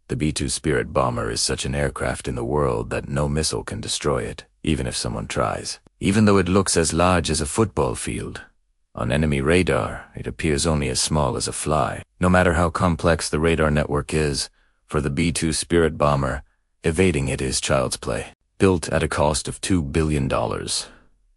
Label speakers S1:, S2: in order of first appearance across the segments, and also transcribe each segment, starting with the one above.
S1: The B-2 Spirit bomber is such an aircraft in the world that no missile can destroy it, even if someone tries. Even though it looks as large as a football field, on enemy radar, it appears only as small as a fly. No matter how complex the radar network is, for the B-2 Spirit bomber, evading it is child's play. Built at a cost of $2 billion,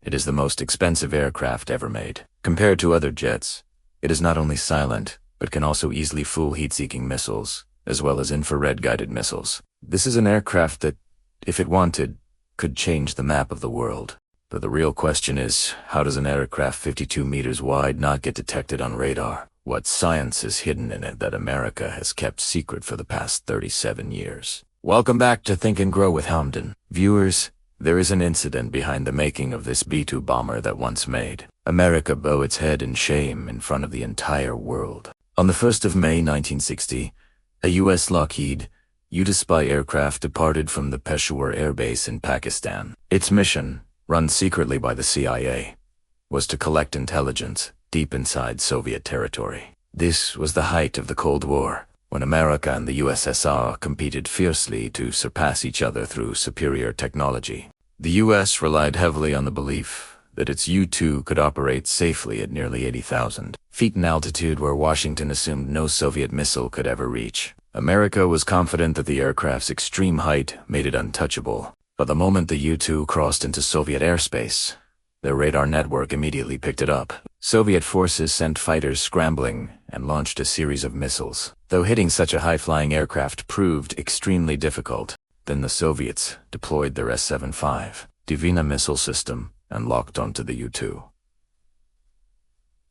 S1: it is the most expensive aircraft ever made. Compared to other jets, it is not only silent, but can also easily fool heat-seeking missiles, as well as infrared-guided missiles. This is an aircraft that, if it wanted, could change the map of the world. But the real question is, how does an aircraft 52 meters wide not get detected on radar? What science is hidden in it that America has kept secret for the past 37 years? Welcome back to Think and Grow with Hamdan. Viewers, there is an incident behind the making of this B-2 bomber that once made America bow its head in shame in front of the entire world. On the 1st of May 1960, a U.S. Lockheed U-2 spy aircraft departed from the Peshawar Air Base in Pakistan. Its mission, run secretly by the CIA, was to collect intelligence deep inside Soviet territory. This was the height of the Cold War, when America and the USSR competed fiercely to surpass each other through superior technology. The U.S. relied heavily on the belief that its U-2 could operate safely at nearly 80,000 feet in altitude where Washington assumed no Soviet missile could ever reach. America was confident that the aircraft's extreme height made it untouchable. But the moment the U-2 crossed into Soviet airspace, their radar network immediately picked it up. Soviet forces sent fighters scrambling and launched a series of missiles. Though hitting such a high-flying aircraft proved extremely difficult, then the Soviets deployed their S-75 Dvina missile system and locked onto the U-2.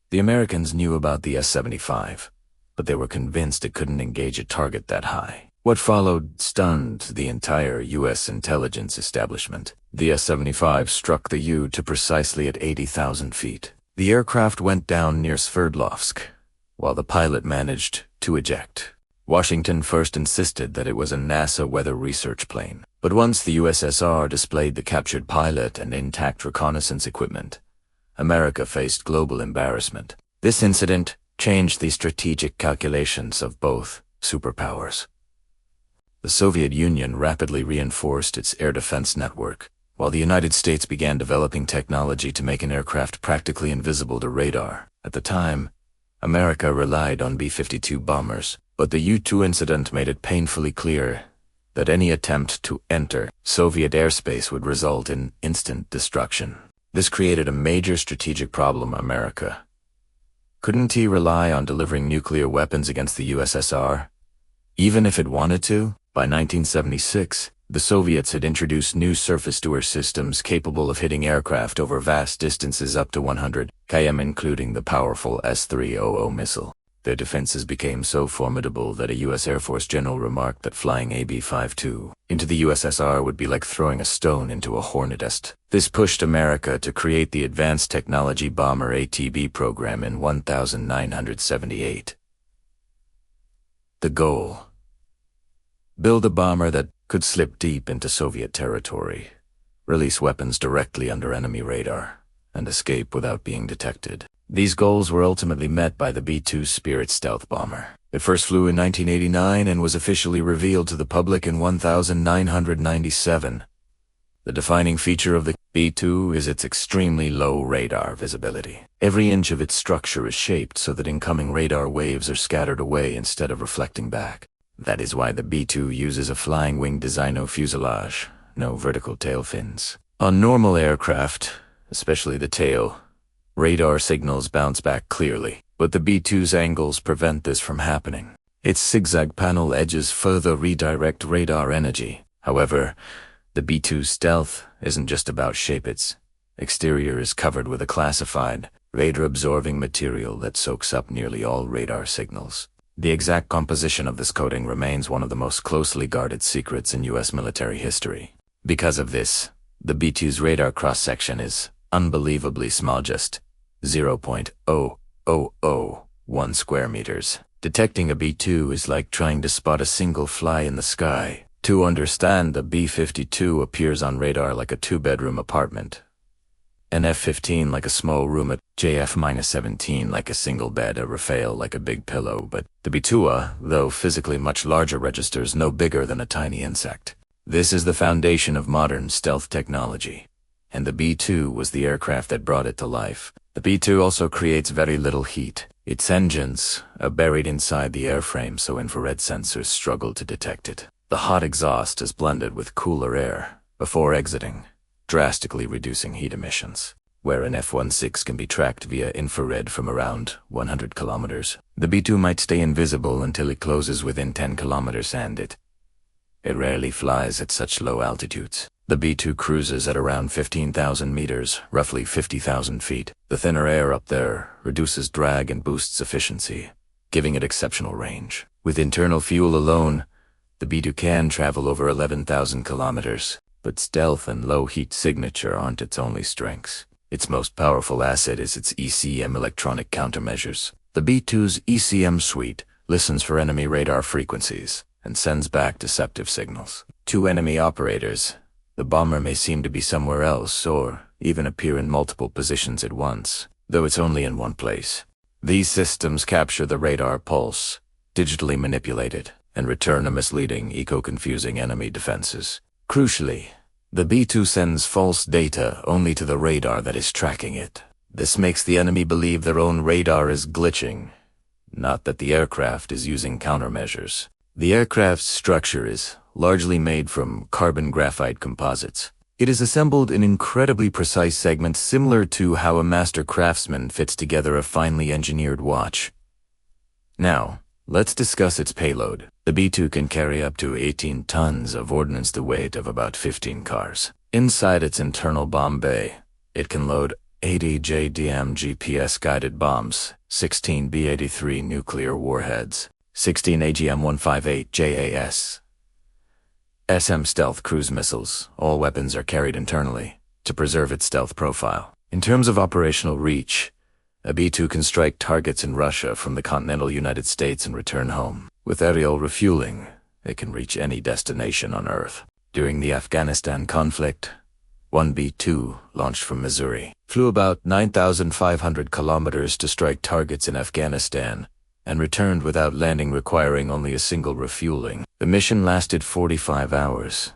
S1: The Americans knew about the S-75, but they were convinced it couldn't engage a target that high. What followed stunned the entire U.S. intelligence establishment. The S-75 struck the U-2 precisely at 80,000 feet. The aircraft went down near Sverdlovsk, while the pilot managed to eject. Washington first insisted that it was a NASA weather research plane, but once the USSR displayed the captured pilot and intact reconnaissance equipment, America faced global embarrassment. This incident changed the strategic calculations of both superpowers. The Soviet Union rapidly reinforced its air defense network, while the United States began developing technology to make an aircraft practically invisible to radar. At the time, America relied on B-52 bombers, but the U-2 incident made it painfully clear that any attempt to enter Soviet airspace would result in instant destruction. This created a major strategic problem for America. Couldn't he rely on delivering nuclear weapons against the USSR, even if it wanted to? By 1976, the Soviets had introduced new surface-to-air systems capable of hitting aircraft over vast distances up to 100 km, including the powerful S-300 missile. Their defenses became so formidable that a U.S. Air Force general remarked that flying a B-52 into the USSR would be like throwing a stone into a hornet's nest. This pushed America to create the Advanced Technology Bomber ATB program in 1978. The goal: build a bomber that could slip deep into Soviet territory, release weapons directly under enemy radar, and escape without being detected. These goals were ultimately met by the B-2 Spirit stealth bomber. It first flew in 1989 and was officially revealed to the public in 1997. The defining feature of the B-2 is its extremely low radar visibility. Every inch of its structure is shaped so that incoming radar waves are scattered away instead of reflecting back. That is why the B-2 uses a flying wing designo fuselage, no vertical tail fins. On normal aircraft, especially the tail, radar signals bounce back clearly, but the B-2's angles prevent this from happening. Its zigzag panel edges further redirect radar energy. However, the B-2's stealth isn't just about shape. Its exterior is covered with a classified, radar-absorbing material that soaks up nearly all radar signals. The exact composition of this coating remains one of the most closely guarded secrets in U.S. military history. Because of this, the B-2's radar cross-section is unbelievably small, just 0.0001 square meters. Detecting a B-2 is like trying to spot a single fly in the sky. To understand, the B-52 appears on radar like a two-bedroom apartment, An F-15 like a small room, a JF-17 like a single bed, a Rafale like a big pillow, but the B-2A, though physically much larger, registers no bigger than a tiny insect. This is the foundation of modern stealth technology, and the B-2 was the aircraft that brought it to life. The B-2 also creates very little heat. Its engines are buried inside the airframe, so infrared sensors struggle to detect it. The hot exhaust is blended with cooler air before exiting, drastically reducing heat emissions. Where an F-16 can be tracked via infrared from around 100 kilometers, the B-2 might stay invisible until it closes within 10 kilometers, and it rarely flies at such low altitudes. The B-2 cruises at around 15,000 meters, roughly 50,000 feet. The thinner air up there reduces drag and boosts efficiency, giving it exceptional range. With internal fuel alone, the B-2 can travel over 11,000 kilometers. But stealth and low heat signature aren't its only strengths. Its most powerful asset is its ECM electronic countermeasures. The B-2's ECM suite listens for enemy radar frequencies and sends back deceptive signals. To enemy operators, the bomber may seem to be somewhere else or even appear in multiple positions at once, though it's only in one place. These systems capture the radar pulse, digitally manipulate it, and return a misleading, eco-confusing enemy defenses. Crucially, the B-2 sends false data only to the radar that is tracking it. This makes the enemy believe their own radar is glitching, not that the aircraft is using countermeasures. The aircraft's structure is largely made from carbon graphite composites. It is assembled in incredibly precise segments, similar to how a master craftsman fits together a finely engineered watch. Now, let's discuss its payload. The B-2 can carry up to 18 tons of ordnance, the weight of about 15 cars. Inside its internal bomb bay, it can load 80 JDAM GPS-guided bombs, 16 B-83 nuclear warheads, 16 AGM-158 JAS, SM stealth cruise missiles. All weapons are carried internally to preserve its stealth profile. In terms of operational reach, a B-2 can strike targets in Russia from the continental United States and return home. With aerial refueling, it can reach any destination on Earth. During the Afghanistan conflict, one B-2, launched from Missouri, flew about 9,500 kilometers to strike targets in Afghanistan and returned without landing, requiring only a single refueling. The mission lasted 45 hours,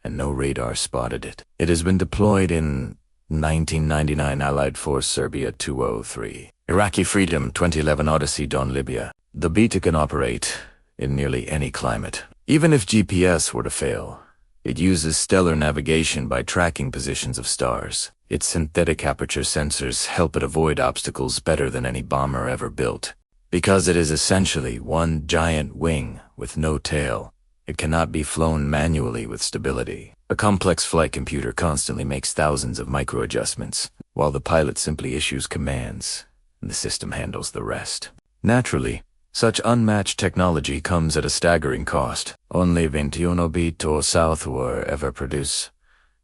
S1: and no radar spotted it. It has been deployed in 1999 Allied Force Serbia 203, Iraqi Freedom 2011 Odyssey Dawn Libya. The B-2 can operate in nearly any climate. Even if GPS were to fail, it uses stellar navigation by tracking positions of stars. Its synthetic aperture sensors help it avoid obstacles better than any bomber ever built. Because it is essentially one giant wing with no tail, it cannot be flown manually with stability. A complex flight computer constantly makes thousands of micro-adjustments, while the pilot simply issues commands, and the system handles the rest. Naturally, such unmatched technology comes at a staggering cost. Only 21 B-2 South were ever produced,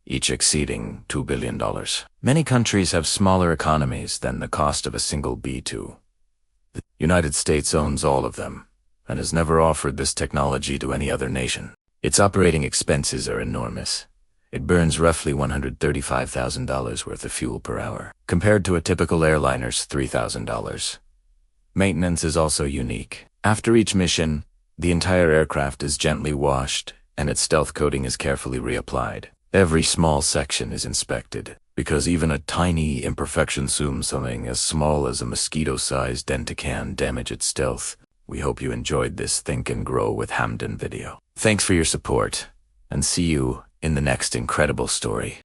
S1: each exceeding $2 billion. Many countries have smaller economies than the cost of a single B-2. The United States owns all of them, and has never offered this technology to any other nation. Its operating expenses are enormous. It burns roughly $135,000 worth of fuel per hour, compared to a typical airliner's $3,000. Maintenance is also unique. After each mission, the entire aircraft is gently washed, and its stealth coating is carefully reapplied. Every small section is inspected, because even a tiny imperfection, something as small as a mosquito-sized dent, can damage its stealth. We hope you enjoyed this Think and Grow with Hamdan video. Thanks for your support, and see you in the next incredible story.